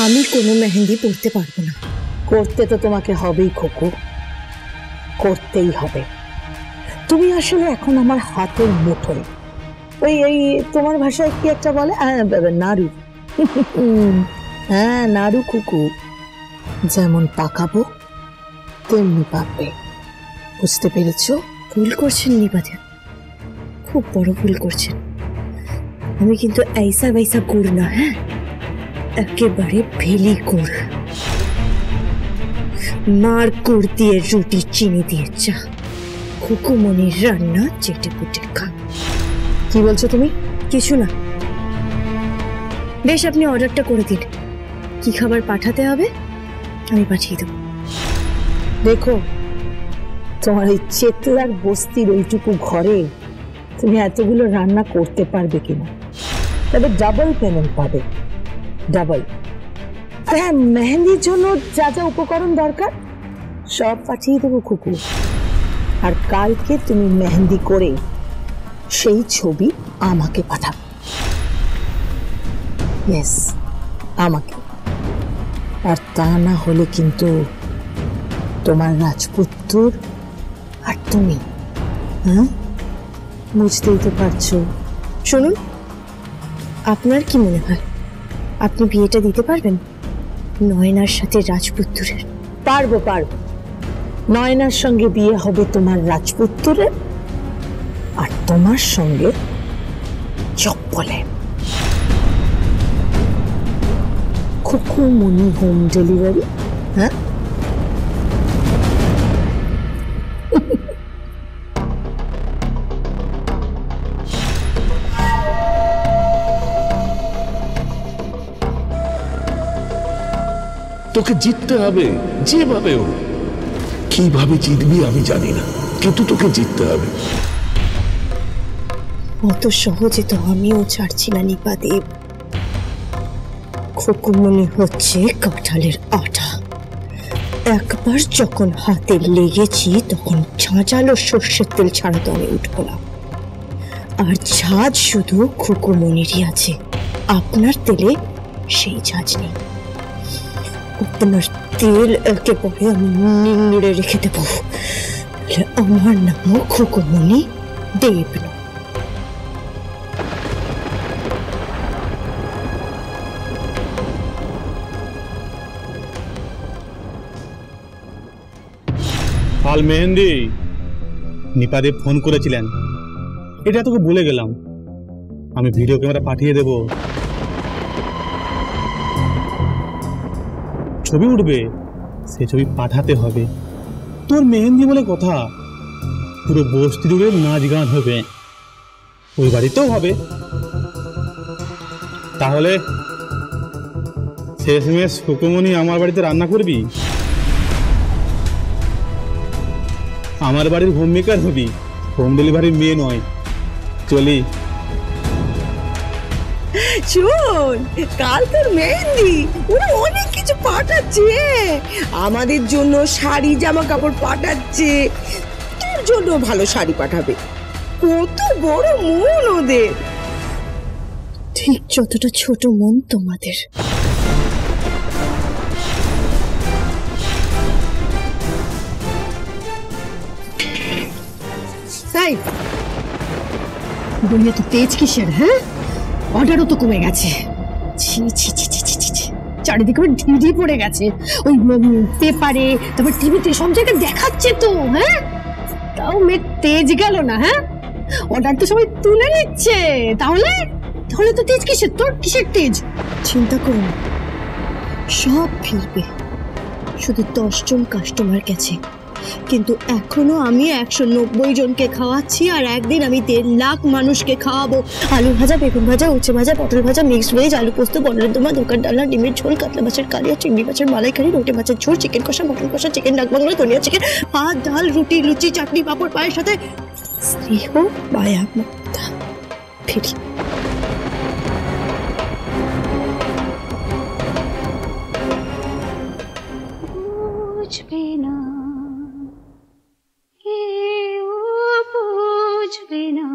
আমি কোনো মেহেন্দি পরতে পারবো না। করতে তো তোমাকে হবেই খোকো, করতেই হবে। তুমি আসলে এখন আমার হাতের মুঠোয়। ওই এই তোমার ভাষায় কি একটা বলে, নাড়ু। হ্যাঁ নাড়ু কুকু, যেমন পাকাবো তেমনি পাকবে, বুঝতে পেরেছো? ভুল করছেন নিপাতে, খুব বড় ভুল করছেন। আমি কিন্তু ऐसा वैसा গুড় না, হ্যাঁ, একেবারে ভেলি গুড়। মার গুড় দিয়ে রুটি, চিনি দিয়ে চা, খুকুমনির রান্না চেটে পুটে খা। কি বলছো তুমি? কিছু না। বেশ, আপনি অর্ডারটা করে দিন। কি খাবার পাঠাতে হবে আমি পাঠিয়ে দেব। দেখো, তোমার এই চেতলার বস্তির ওইটুকু ঘরে তুমি এতগুলো রান্না করতে পারবে কিনা? তবে ডাবল পেমেন্ট পাবে, ডাবল। হ্যাঁ, মেহেন্দির জন্য যা যা উপকরণ দরকার সব পাঠিয়ে দেবো খুকু। আর কালকে তুমি মেহেন্দি করে সেই ছবি আমাকে পাঠাবে। ইয়েস, আমাকে। আর তা না হলে কিন্তু তোমার রাজপুত্র আর তুমি, হ্যাঁ, বুঝতেই তো পারছো। শুনুন, আপনার কি মনে হয় আপনি বিয়েটা দিতে পারবেন নয়নার সাথে রাজপুত্রের? পারবো, পারবো। নয়নার সঙ্গে বিয়ে হবে তোমার রাজপুত্রের, আর তোমার সঙ্গে চপ্পলে। Khukumoni home delivery. হ্যাঁ, তোকে জিততে হবে যেভাবে হোক। কিভাবে জিতবি আমি জানি না, কিন্তু তোকে জিততে হবে। অত সহজে তো আমিও ছাড়ছি না নিপাদেব। খুকুমনি হচ্ছে কাঁঠালের আটা। একবার যখন হাতে লেগেছি তখন ঝাঁঝালো সর্ষের তেল ছাড়া তো আমি উঠবো না। আর ঝাঁজ শুধু খুকুমনিরই আছে, আপনার তেলে সেই ঝাঁজ নেই। আপনার তেল একেবারে আমি নিংড়ে রেখে দেবো। আমার নামও খুকুমনি দেব না। কাল মেহেন্দি নিপাদেব ফোন করেছিলেন, এটা তোকে বলে গেলাম। আমি ভিডিও ক্যামেরা পাঠিয়ে দেব, ছবি উঠবে, সে ছবি পাঠাতে হবে। তোর মেহেন্দি বলে কথা, পুরো বস্তি জুড়ে নাচ গান হবে, ওই বাড়িতেও হবে। তাহলে শেষমেশ খুকুমনি আমার বাড়িতে রান্না করবি, আমার বাড়ির হোম মেকার হবি, হোম ডেলিভারির মেয়ে নয়। চলি। শোন, কাল তোর মেহেন্দি, ওরা অনেক কিছু পাঠাচ্ছে। আমাদের জন্য শাড়ি জামা কাপড় পাঠাচ্ছে, তোর জন্য ভালো শাড়ি পাঠাবে। কত বড় মন ওদের। ঠিক যতটা ছোট মন তোমাদের। বলিয়ে তো তেজ কিসের? হ্যাঁ, অর্ডারও তো কমে গেছে। ছি ছি ছি ছি ছি ছি, চারিদিকে ঢিঢি পড়ে গেছে। ওই পেপারে, তারপর টিভিতে, সব জায়গায় দেখাচ্ছে তো। হ্যাঁ, তাও মেয়ে তেজ গেল না। হ্যাঁ, অর্ডার তো সবাই তুলে নিচ্ছে। তাহলে তাহলে তো তেজ কিসের? তোর কিসের তেজ? চিন্তা করো না, সব ফিরবে। শুধু 10 জন কাস্টমার গেছে, কিন্তু এখনো আমি 190 জনকে খাওয়াচ্ছি। আর একদিন আমি 1.5 লাখ মানুষকে খাওয়াবো। আলু ভাজা, বেগুন ভাজা, উচ্ছে ভাজা, পটল ভাজা, মিক্সড ভেজ, আলু পোস্ত, পটলের দোমা, দোকান ডালনা, ডিমের ঝোল, কাতলা মাছের কালিয়া, চিংড়ি মাছের মালাইকারি, রুটি মাছের ঝোল, চিকেন কষা, মটন কষা, চিকেন ডাক বাংলা, ধনিয়া চিকেন, ভাত, ডাল, রুটি, লুচি, চাটনি, পাঁপড়, পায়ের সাথে স্নেহ মায়া মমতা। ফিরি। বুঝবে না কেউ, বুঝবে না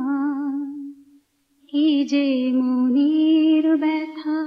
কি যে মনের ব্যথা।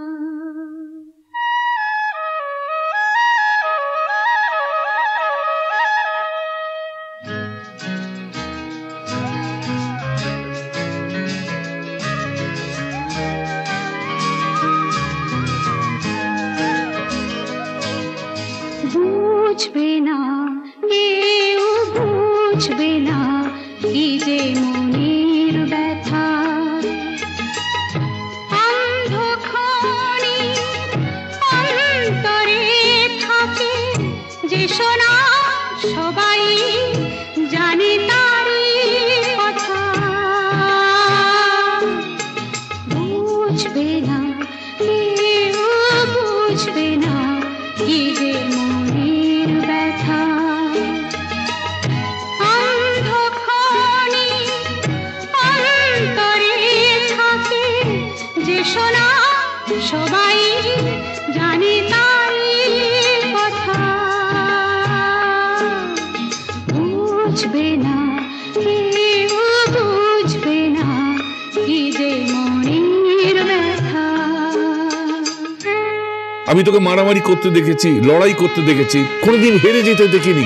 আমি তোকে মারামারি করতে দেখেছি, লড়াই করতে দেখেছি, কোনোদিন হেরে যেতে দেখিনি।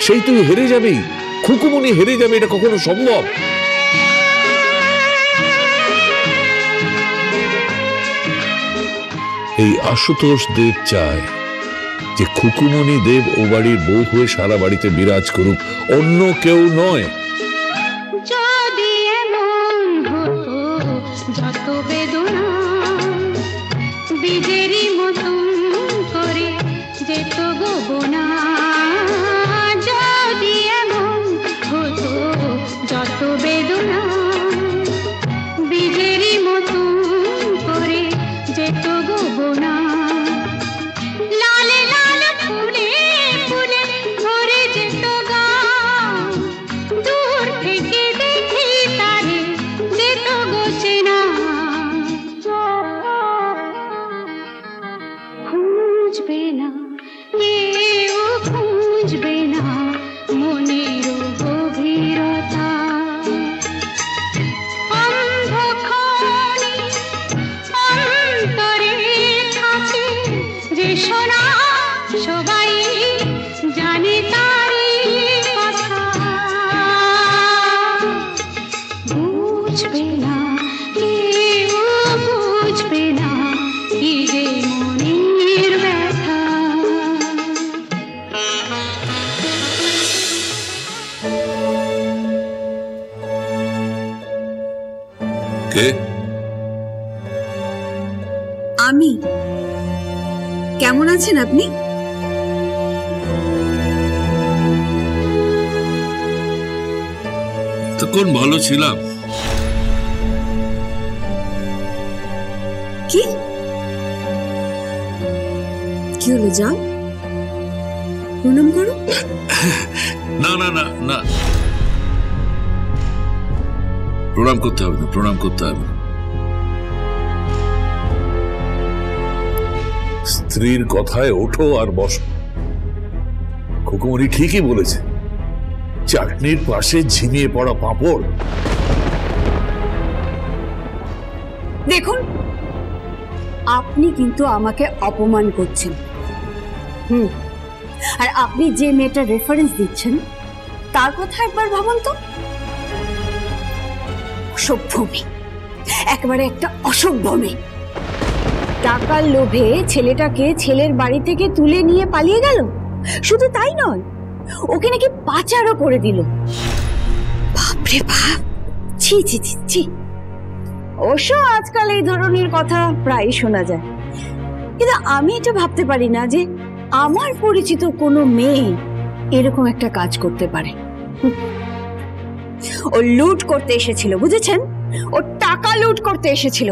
সেই তুই হেরে যাবি, খুকুমনি হেরে যাবে, এটা কখনো সম্ভব? এই আশুতোষ দেব চায় যে খুকুমনি দেব ও বাড়ির বউ হয়ে সারা বাড়িতে বিরাজ করুক, অন্য কেউ নয়। যদি এমন হতো যত বেদনা বীজেরই মতন করে যেত গোবনা, যদি এমন হতো যত বেদনা বীজেরই মতন করে যেত গোবনা, লালে লাল ফুলে ফুলে ভরে যেত গান, দূর থেকে দেখি তারে যেত গোচেনা, খুঁজবে না কেউ খুঁজবে না মনের গভীরতা, অন্ধক্ষণে অন্তরে থাকে যে শোনা সবাই জানে তারি কথা, বুঝবে না কেউ বুঝবে না কি যে মনের ব্যথা। কে? আমি। কেমন আছেন আপনি? তখন ভালো ছিলাম। কি কি হলো? যাও প্রণাম করো। না না না না, প্রণাম করতে হবে না, প্রণাম করতে হবে না। স্ত্রীর কথায় ওঠো আর বসো। খুকুমনি ঠিকই বলেছে, চাটনির পাশে ঝিমিয়ে পড়া পাঁপড়। দেখুন, আপনি কিন্তু আমাকে অপমান করছেন। আর আপনি যে মেয়েটার রেফারেন্স দিচ্ছেন তার কথা একবার ভাবুন তো। অসভ্য মেয়ে, একেবারে একটা অসভ্য মেয়ে। টাকার লোভে ছেলেটাকে ছেলের বাড়ি থেকে তুলে নিয়ে পালিয়ে গেল। শুধু তাই নয়, ওকে নাকি পাচারও করে দিল। বাপরে বাপ, ছি ছি ছি ছি। অবশ্য আজকাল এই ধরনের কথা প্রায় শোনা যায়, কিন্তু আমি এটা ভাবতে পারি না যে আমার পরিচিত কোনো মেয়ে এরকম একটা কাজ করতে পারে। ও লুট করতে এসেছিল, বুঝেছেন? ও টাকা লুট করতে এসেছিল।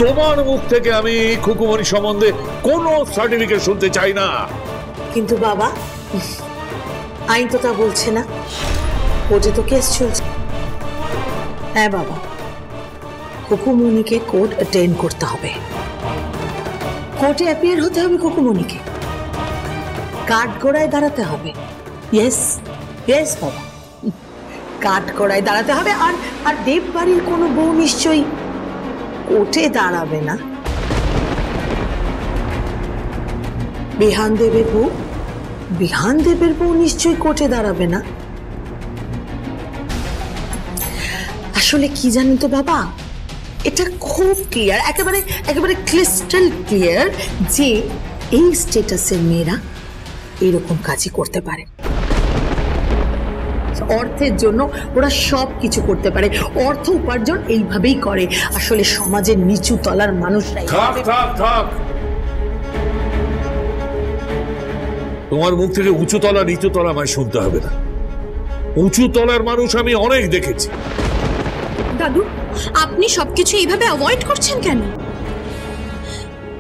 তোমার মুখ থেকে আমি খুকুমনি সম্বন্ধে কোনো সার্টিফিকেট শুনতে চাই না। কিন্তু বাবা, আইন তো তা বলছে না। কোর্টে তো কেস চলছে। হ্যাঁ বাবা, খুকুমনিকে কোর্ট অ্যাটেন্ড করতে হবে, কোর্টে অ্যাপিয়ার হতে হবে খুকুমনিকে, কাঠগড়ায় দাঁড়াতে হবে। ইয়েস ইয়েস বাবা, কাঠগড়ায় দাঁড়াতে হবে। আর আর দেব বাড়ির কোনো বউ নিশ্চয়ই কোর্টে দাঁড়াবে না। বিহান দেবের বউ নিশ্চয়ই কোর্টে দাঁড়াবে না। আসলে কি জানেন তো বাবা, এটা খুব ক্লিয়ার, একেবারে ক্রিস্টাল ক্লিয়ার যে এই স্ট্যাটাসের মেয়েরা এরকম কাজই করতে পারে। অর্থের জন্য ওরা সব কিছু করতে পারে, অর্থ উপার্জন এইভাবেই করে। আসলে সমাজের নিচু তলার মানুষরাই। তোমার মুখ থেকে উঁচু তলা নিচু তলা আমায় শুনতে হবে না। উঁচু তলার মানুষ আমি অনেক দেখেছি। দাদু, আপনি সবকিছু এইভাবে অ্যাভয়েড করছেন কেন?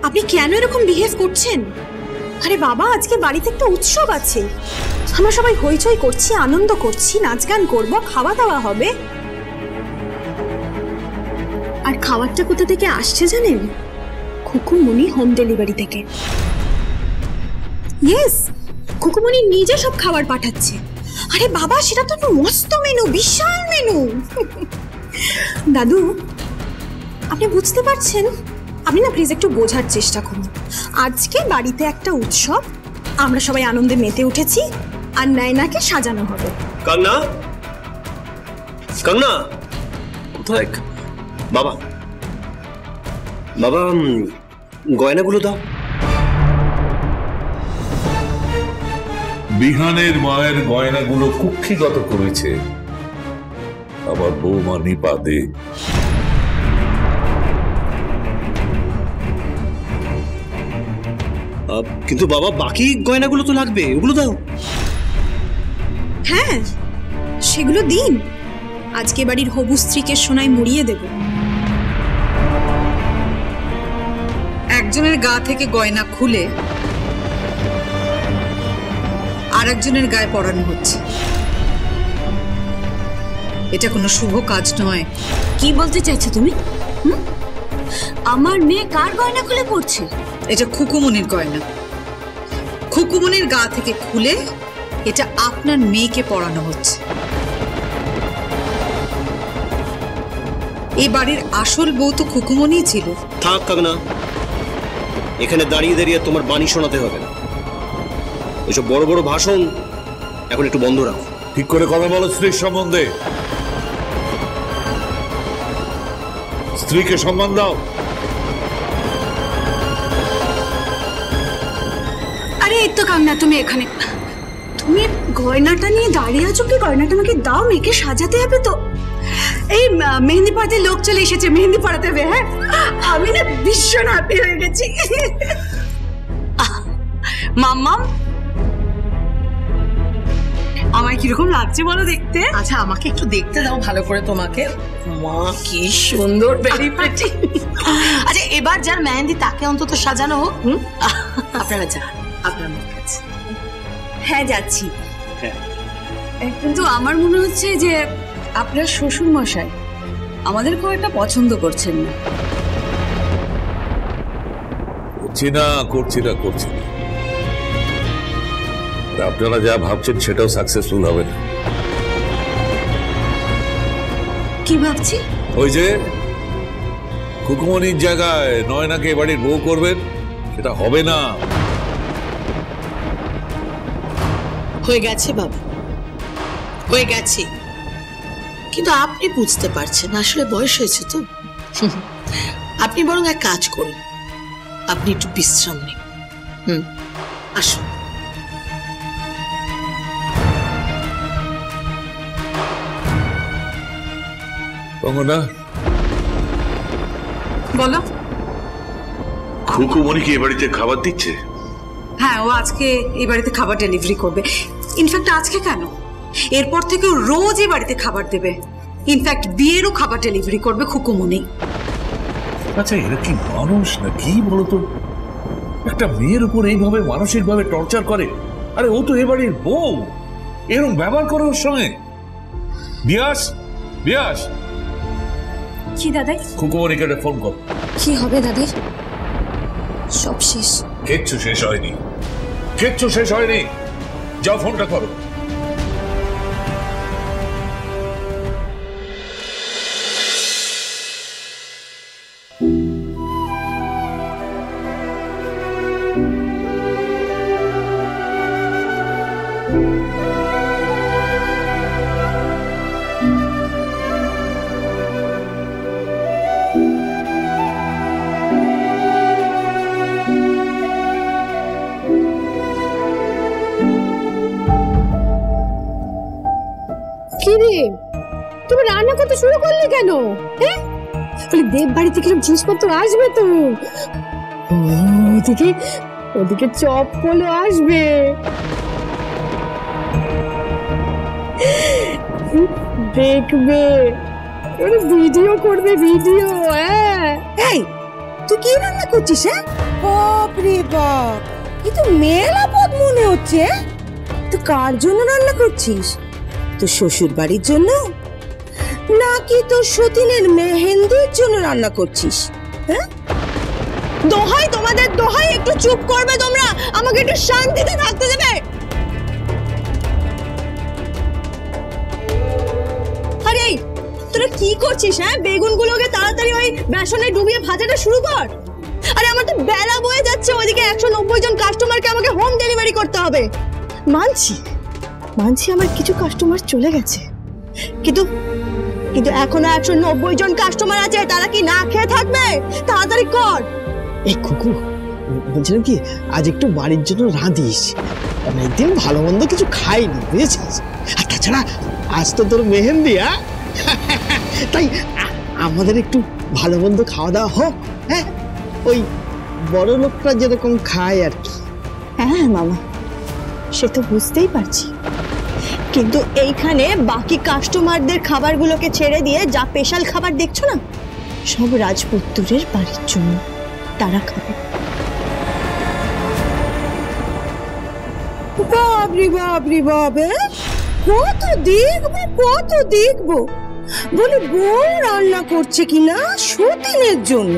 আপনি কেন এরকম বিহেভ করছেন? আরে বাবা, আজকে বাড়িতে একটা উৎসব আছে, আমরা সবাই হইচই করছি, আনন্দ করছি, নাচ গান করবো, খাওয়া দাওয়া হবে। আর খাবারটা কোথা থেকে আসছে জানেন? খুকুমনি হোম ডেলিভারি থেকে। ইয়েস, খুকুমনি নিজে সব খাবার পাঠাচ্ছে। আরে বাবা, সেটা তো মস্ত মেনু, বিশাল মেনু। দাদু, আপনি বুঝতে পারছেন আপনি না প্লিজ একটু বোঝার চেষ্টা করুন। আজকে বাড়িতে একটা উৎসব, আমরা সবাই আনন্দে মেতে উঠেছি, আর নায়নাকে সাজানো হবে। কান্না, কান্না কোথায়? বাবা, বাবা গয়নাগুলো দাও। বিহানের মায়ের গয়নাগুলো কুক্ষিগত করেছে আমার বৌমা নিপা দে। কিন্তু বাবা বাকি গয়নাগুলো তো লাগবে, ওগুলো দাও। হ্যাঁ, সেগুলো দিন, আজকে বাড়ির হবু স্ত্রীকে সোনায় মুড়িয়ে দেব। একজনের গা থেকে গয়না খুলে আরেকজনের গায়ে পরানো হচ্ছে, এটা কোনো শুভ কাজ নয়। কি বলতে চাইছো তুমি? আমার মেয়ে কার গয়না খুলে পড়ছে? এটা খুকুমনির গয়না। খুকুমনির গা থেকে খুলে এটা আপনার মেয়েকে পরানো হচ্ছে। এই বাড়ির আসল বউ তো খুকুমনিই ছিল। থাক কাকনা, এখানে দাঁড়িয়ে দাঁড়িয়ে তোমার বাণী শোনাতে হবে না। ওইসব বড় বড় ভাষণ এখন একটু বন্ধ রাখো। ঠিক করে কথা বলো স্ত্রীর সম্বন্ধে। স্ত্রীকে সম্মান দাও। আরে এই তো কামনা, তুমি এখানে, তুমি গয়নাটা নিয়ে দাঁড়িয়ে আছো কি? গয়নাটা আমাকে দাও, মেয়েকে সাজাতে হবে তো। এই মেহেন্দি পড়াতে লোক চলে এসেছে, মেহেন্দি পড়াতে হবে। হ্যাঁ, আমি না ভীষণ হ্যাপি হয়ে গেছি। মাম্মাম, আমায় কিরকম লাগছে বলো দেখতে? আচ্ছা আমাকে একটু দেখতে দাও ভালো করে তোমাকে। মা কি সুন্দর, ভেরি প্রিটি। আচ্ছা এবার যার মেহেন্দি তাকে অন্তত সাজানো হোক। আপনারা যান আপনার মেয়ের কাছে। হ্যাঁ যাচ্ছি, কিন্তু আমার মনে হচ্ছে যে আপনার শ্বশুর মশাই আমাদের খুব একটা পছন্দ করছেন না। করছি না। আপনারা যা ভাবছেন সেটাও সাকসেসফুল হবে না। কি ভাবছি? ওই যে খুকুমনির জায়গায় নয়নাকে এ বাড়ির বউ করবেন, সেটা হবে না। হয়ে গেছে বাবা, হয়ে গেছে, কিন্তু আপনি বুঝতে পারছেন আসলে বয়স হয়েছে তো। আপনি বরং এক কাজ করুন, আপনি একটু বিশ্রাম নিন। আসুন। কঙ্গনা, বলো। খুকুমনি কি এ বাড়িতে খাবার দিচ্ছে? হ্যাঁ, ও আজকে এই বাড়িতে খাবার ডেলিভারি করবে। ইনফ্যাক্ট আজকে কেন, এরপর থেকে ও রোজ এই বাড়িতে খাবার দেবে। ইনফ্যাক্ট বিয়েরও খাবার ডেলিভারি করবে খুকুমনি। আচ্ছা এরা কি মানুষ না কি বলতো? একটা মেয়ের উপর এইভাবে মানসিক ভাবে টর্চার করে। আরে ও তো এ বাড়ির বউ, এরকম ব্যবহার করে ওর সঙ্গে। বিয়াস কি দাদাই? খুকুমনিকে একটা ফোন কর। কি হবে দাদাই? সব শেষ। কিচ্ছু শেষ হয়নি, যাও ফোনটা করো। তুমি রান্না করতে শুরু করলে কেন? হ্যাঁ, বলে দেব বাড়ি থেকে জিনিসপত্র আসবে তো, ওদিকে চপ বলে আসবে, দেখবে, ভিডিও করবে, ভিডিও। হ্যাঁ, এই তুই কি রান্না করছিস? হ্যাঁ, বাপ রে বাপ, এই তো মেলা পদ মনে হচ্ছে। তুই কার জন্য রান্না করছিস? তোর শ্বশুর বাড়ির জন্য নাকি তোর সতীনের মেহেন্দির জন্য রান্না করছিস? হ্যাঁ, দোহাই তোমাদের, দোহাই একটু চুপ করবে তোমরা, আমাকে একটু শান্তিতে থাকতে দেবে। আরে তোরা কি করছিস? হ্যাঁ, বেগুনগুলোকে তাড়াতাড়ি ওই বেসনে ডুবিয়ে ভাজাটা শুরু কর। আরে আমার তো বেলা বয়ে যাচ্ছে, ওইদিকে 190 জন কাস্টমারকে আমাকে হোম ডেলিভারি করতে হবে। মানছি মানছি আমার কিছু কাস্টমার চলে গেছে, কিন্তু কিন্তু এখনো 190 জন কাস্টমার আছে, তারা কি না খেয়ে থাকবে? তাড়াতাড়ি কর। এই কুকু, বলছিলাম কি আজ একটু বাড়ির জন্য রাঁধিস, অনেকদিন ভালো মন্দ কিছু খাইনি বুঝেছিস। আর তাছাড়া আজ তো তোর মেহেন্দি, তাই আমাদের একটু ভালো মন্দ খাওয়া দাওয়া হোক। হ্যাঁ, ওই বড় লোকরা যেরকম খায় আর কি। হ্যাঁ মামা, সে তো বুঝতেই পারছি, কিন্তু এইখানে বাকি কাস্টমারদের খাবারগুলোকে ছেড়ে দিয়ে যা স্পেশাল খাবার দেখছো না, সব রাজপুত্রের বাড়ির জন্য, তারা খাবে। বাবরি বাবরি বাবে, কত দেখবো বলে বউ রান্না করছে কিনা সতীনের জন্য,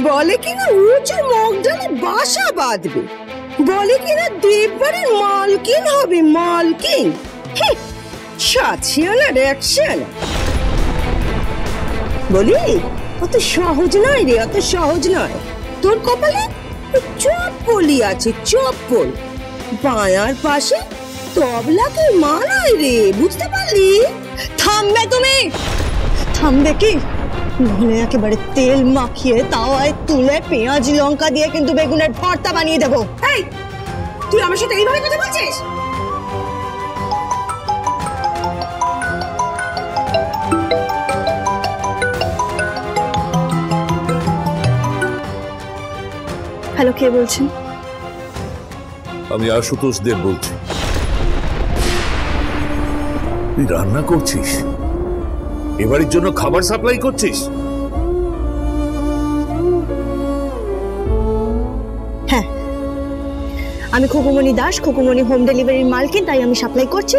বলে কিনা উঁচু মগডালে বাসা বাঁধবে, বলে কিনা দেববাড়ির মালকিন হবে, মালকিন। সাথিয়ানা অ্যাকশন বলি, অত সহজ নয় রে, অত সহজ নয়। তোর কপালে চপ্পলই আছে, চপ্পল। বায়ার পাশে তবলাকে মানায় রে, বুঝতে পারলি? থামবে তুমি? থামবে কি? নাহলে একেবারে তেল মাখিয়ে তাওয়ায় তুলে পেঁয়াজ লঙ্কা দিয়ে কিন্তু বেগুনের ভর্তা বানিয়ে দেবো। এই, তুই আমার সাথে এইভাবে কথা বলছিস? হ্যালো, কে বলছেন? আমি আশুতোষ দেব বলছি। তুই রান্না করছিস, এবারের জন্য খাবার সাপ্লাই করছিস? হ্যাঁ, আমি খুকুমণি দাস, খুকুমণি হোম ডেলিভারির মালকিন, তাই আমি সাপ্লাই করছি।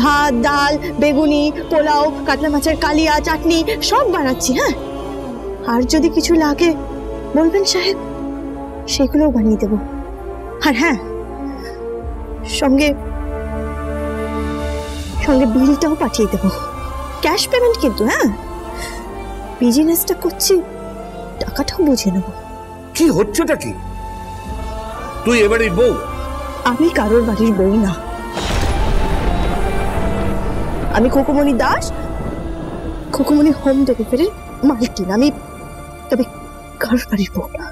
ভাত, ডাল, বেগুনি, পোলাও, কাতলা মাছের কালিয়া, চাটনি সব বানাচ্ছি। হ্যাঁ, আর যদি কিছু লাগে বলবেন সাহেব, সেগুলোও বানিয়ে দেব। আর হ্যাঁ, সঙ্গে সঙ্গে বিলটাও পাঠিয়ে দেব, ক্যাশ পেমেন্ট কিন্তু। হ্যাঁ, বিজনেসটা করছি, টাকাটাও বুঝে নেব। কি হচ্ছেটা কি? তুই এবারে বউ? আমি কারোর বাড়ির বউ না, আমি খুকুমণি দাস, খুকুমণি হোম ডেলিভারির মালকিন। আমি তবে কারোর বাড়ির বউ না,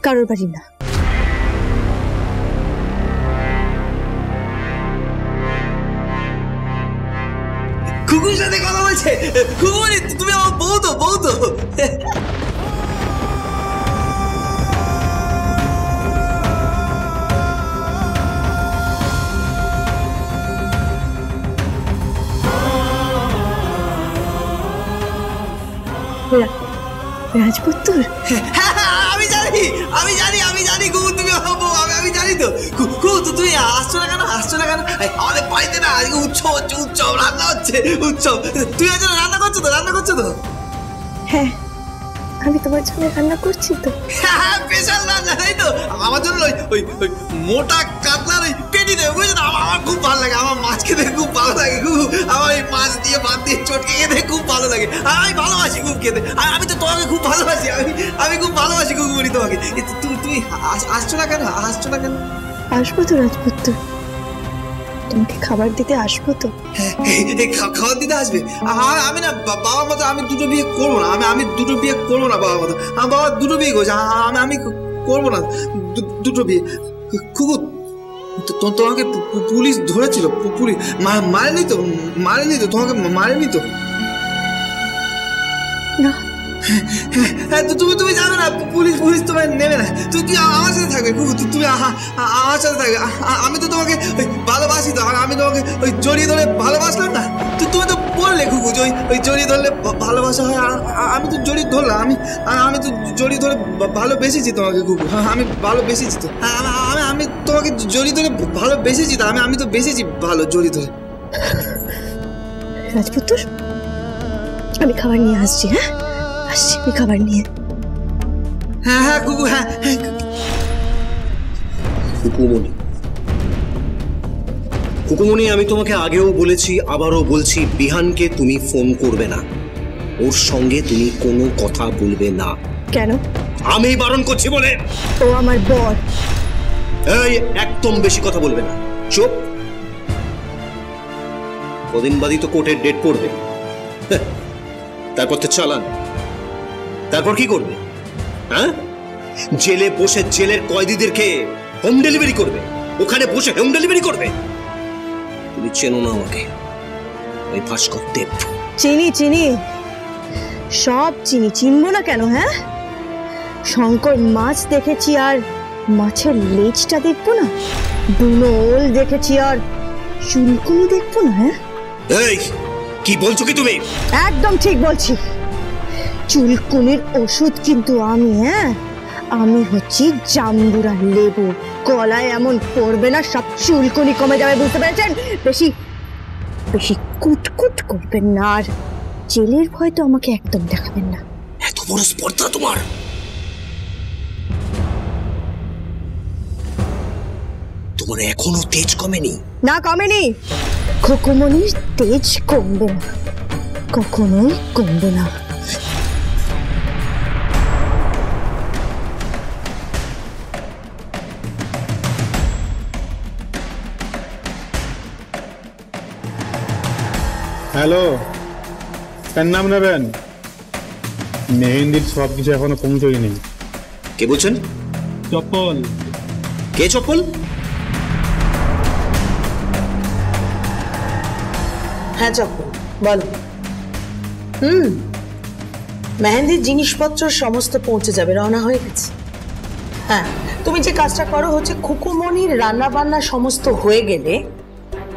কারোর বাড়ি না। কুকুর সাথে কথা বলছে। কুকুর, তুমি আমার বউ তো, বউ তো। রাজপুত্র, আমি জানি, আমি জানি, আমি জানি কুকুর তুমি আমার বউ, আমি জানি তো। কুকুর, তুমি আসছো না কেন? আসছো না কেন? আমাদের বাড়িতে না আজকে উৎসব হচ্ছে, উৎসব, রান্না হচ্ছে, উৎসব। তুই আজ রান্না করছো তো? রান্না করছো তো? হ্যাঁ, আমি তোমার জন্য রান্না করছি তো। হ্যাঁ, স্পেশাল রান্না, তাই তো? আমার জন্য ওই ওই মোটা কাতলার ওই পেটি দেবে, বুঝছো? আমার খুব ভালো লাগে, আমার মাছ খেতে খুব ভালো লাগে। আমার এই মাছ দিয়ে ভাত দিয়ে চটকে খেতে খুব ভালো লাগে। আমি ভালোবাসি খুব খেতে। আর আমি তো তোমাকে খুব ভালোবাসি, আমি খুব ভালোবাসি কুকুরি তোমাকে। তুমি আসছো না কেন? আসছো না কেন? আসবো তো রাজপুত্র, তোমাকে খাবার দিতে আসবো তো। খাবার দিতে আসবে? আমি না বাবার মতো আমি দুটো বিয়ে করবো না, আমি দুটো বিয়ে করবো না বাবার মতো। আমার বাবা দুটো বিয়ে করছে, আমি করবো না দুটো বিয়ে। কুকুর, তোমাকে পুলিশ ধরেছিল? পুলিশ মারেনি তো? মারেনি তো তোমাকে? মারেনি তো? না। হ্যাঁ, তুমি যাবে না, পুলিশ তোমায় নেবে না। তুই আমার সাথে থাকবে কুকুর, তুমি আমার সাথে থাকবে। আমি তো তোমাকে ভালোবাসি তো, আর আমি তোমাকে ওই জড়িয়ে ধরে ভালোবাসলাম না। তুমি তো বললে কুকুর ওই জড়িয়ে ধরলে ভালোবাসা হয়। আমি তো জড়িয়ে ধরলাম, আমি তো জড়িয়ে ধরে ভালোবেসেছি তোমাকে কুকুর। আমি ভালোবেসেছি তো, আমি তোমাকে জড়িয়ে ধরে ভালোবেসেছি তো, আমি তো বেসেছি ভালো জড়িয়ে ধরে। রাজপুত্র, আমি খাবার নিয়ে আসছি। হ্যাঁ, আসছি আমি খাবার নিয়ে। হ্যাঁ হ্যাঁ কুকু, হ্যাঁ। খুকুমণি, খুকুমণি, আমি তোমাকে আগেও বলেছি, আবারও বলছি, বিহানকে তুমি ফোন করবে না, ওর সঙ্গে তুমি কোনো কথা বলবে না। কেন? আমি বারণ করছি বলে। ও আমার বর। এই একদম বেশি কথা বলবে না, চুপ। কদিন বাদই তো কোর্টের ডেট পড়বে, তারপর তো চালান। তারপর কি করবে? হ্যাঁ, জেলে বসে জেলের কয়েদিদেরকে হোম ডেলিভারি করবে, ওখানে বসে হোম ডেলিভারি করবে। তুমি চেনো না আমাকে, ওই ভাস্কর দেব। চিনি চিনি, সব চিনি, চিনবো না কেন? হ্যাঁ, শঙ্কর মাছ দেখেছি আর মাছের লেজটা দেখবো না? দুনো ওল দেখেছি আর চুলকুনি দেখবো না? হ্যাঁ, এই কি বলছো কি তুমি? একদম ঠিক বলছি। চুলকুনির ওষুধ কিন্তু আমি। হ্যাঁ, আমি হচ্ছি জাম্বুরা লেবু, গলায় এমন পড়বে না সব চুলকুনি কমে যাবে, বুঝতে পেরেছেন? বেশি বেশি কুটকুট করবেন না, আর জেলের ভয় তো আমাকে একদম দেখাবেন না। এত বড় স্পর্ধা তোমার? তোমার এখনো তেজ কমেনি? না, কমেনি। খোকুমনির তেজ কমবে না, কখনোই কমবে না। হ্যালো, কার নাম নেবেন? মেহেন্দির সব কিছু এখনো পৌঁছয়নি। কে বলছেন? চপ্পল। কে চপ্পল? হ্যাঁ চপ্পল, বলো। মেহেন্দির জিনিসপত্র সমস্ত পৌঁছে যাবে, রওনা হয়ে গেছে। হ্যাঁ, তুমি যে কাজটা করো হচ্ছে খুকুমনির রান্না বান্না সমস্ত হয়ে গেলে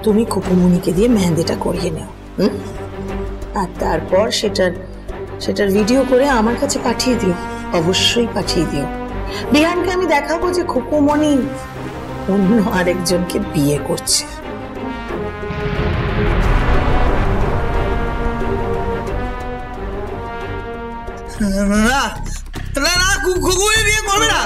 তুমি খুকুমনিকে দিয়ে মেহেন্দিটা করিয়ে নাও। আর তারপর সেটার ভিডিও করে আমার কাছে পাঠিয়ে দিও, অবশ্যই পাঠিয়ে দিও। বিহানকে আমি দেখাবো যে খুকুমনি অন্য আরেকজনকে বিয়ে করছে। না না না, খুকুমি বিয়ে করবে না।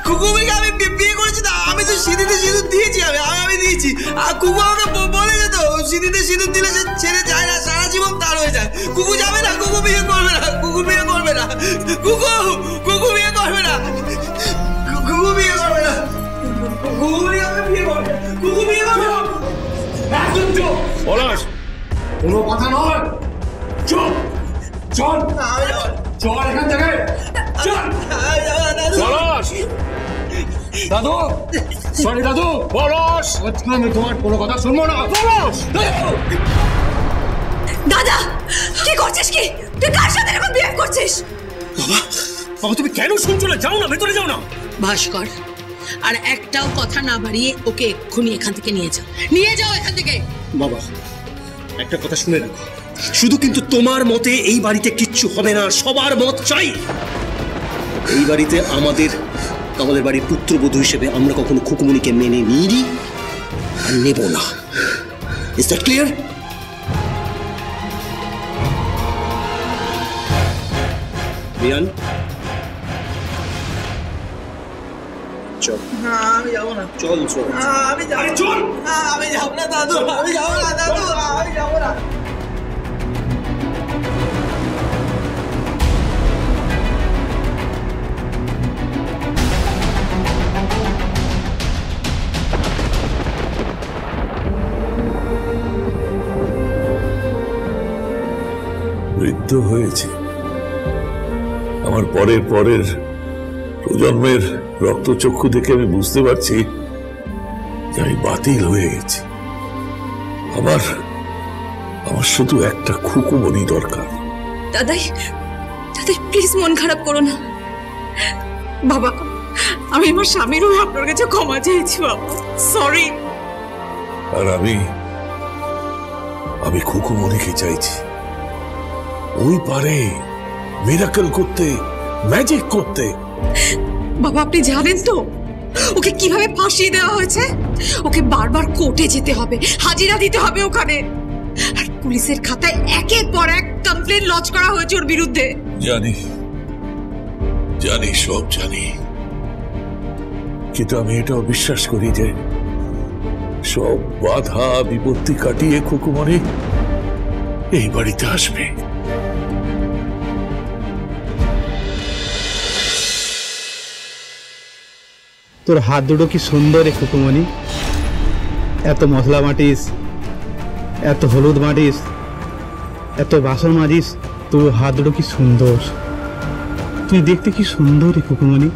খুকুমিকে আমি বিয়ে করেছি, আমি তো সিঁদুরে সিঁদুর দিয়েছি, আমি দিয়েছি। আর কুকু আমাকে বলে যেত সিঁদুরে সিঁদুর দিলে সে ছেড়ে যায় না, সারা জীবন তার হয়ে যায়। কুকু যাবে না, কুকু বিয়ে করবে না, কুকু বিয়ে করবে না, কুকু বিয়ে করবে না, কুকু বিয়ে করবে না, কুকু বিয়ে করবে, কুকু বিয়ে করবে না। একদম চুপ পলাশ, কোনো কথা নয়, চুপ। চল চল এখান থেকে, চল। পলাশ, দাদু, সরি দাদু, পলাশ, আমি তোমার কোনো কথা শুনবো না। পলাশ, দাদা কি করছিস? কি তুই কার সাথে এরকম বিহেভ করছিস? বাবা, বাবা তুমি কেন শুনছো না? যাও না, ভেতরে যাও না। ভাস্কর, আর একটাও কথা না বাড়িয়ে ওকে এক্ষুনি এখান থেকে নিয়ে যাও, নিয়ে যাও এখান থেকে। বাবা, একটা কথা শুনে রাখো, শুধু কিন্তু তোমার মতে এই বাড়িতে কিচ্ছু হবে না, সবার মত চাই। এই বাড়িতে আমাদের বাড়ির পুত্রবধূ হিসেবে আমরা কখনো খুকুমনিকে মেনে নিই আর নেব না। Is that clear? বিয়ান, চল। আমি যাবো না। চল চল, আমি যাবো, চল। আমি যাবো না দাদু, আমি যাবো না দাদু, আমি যাবো না। বৃদ্ধ হয়েছে, আমার পরের প্রজন্মের রক্তচক্ষু দেখে আমি বুঝতে পারছি যে আমি বাতিল হয়ে গেছি। আমার শুধু একটা খুকুমনি দরকার। দাদাই প্লিজ মন খারাপ করো না। বাবা, আমি আমার স্বামীর হয়ে আপনার কাছে ক্ষমা চেয়েছি বাবা, সরি। আর আমি খুকুমনিকে চাইছি। ওই পারে মিরাকল করতে, ম্যাজিক করতে। বাবা আপনি জানেন তো ওকে কিভাবে ফাঁসিয়ে দেওয়া হয়েছে? ওকে বারবার কোর্টে যেতে হবে, হাজিরা দিতে হবে ওখানে, আর পুলিশের খাতায় একের পর এক কমপ্লেন লজ করা হয়েছে ওর বিরুদ্ধে। জানি, সব জানি, কিন্তু আমি এটাও বিশ্বাস করি যে সব বাধা বিপত্তি কাটিয়ে খুকুমনি এই বাড়িতে আসবে। তোর হাত দুটো কি সুন্দর রে খুকুমণি, এত মশলা মাটিস, এত হলুদ মাটিস, এত বাসন মাজিস, তোর হাত দুটো কি সুন্দর, তুই দেখতে কি সুন্দর রে খুকুমণি।